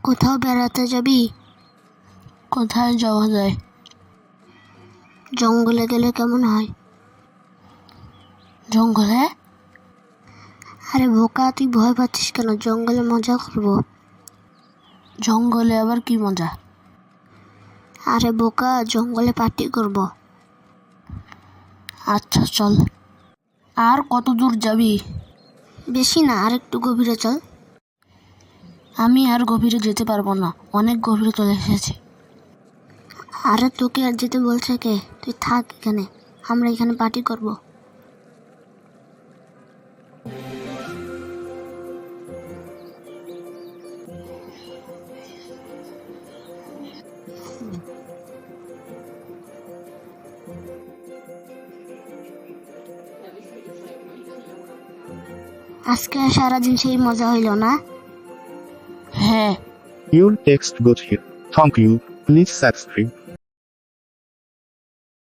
কোথাও বেড়াতে যাবি? কোথায় যাওয়া যায়? জঙ্গলে গেলে কেমন হয়? জঙ্গলে? আরে বোকা, তুই ভয় পাচ্ছিস কেন? জঙ্গলে মজা করবো। জঙ্গলে আবার কি মজা? আরে বোকা, জঙ্গলে পার্টি করব। আচ্ছা চল। আর কত দূর যাবি? বেশি না, আর একটু গভীরে চল। আমি আর গভীরে যেতে পারবো না, অনেক গভীরে চলে এসেছি। আরে তোকে আর যেতে বলছে কে? তুই থাক এখানে, আমরা এখানে পার্টি করব। আজকে সারাদিন সেই মজা হইল না? হ্যাঁ। Your text got here. Thank you. Please subscribe.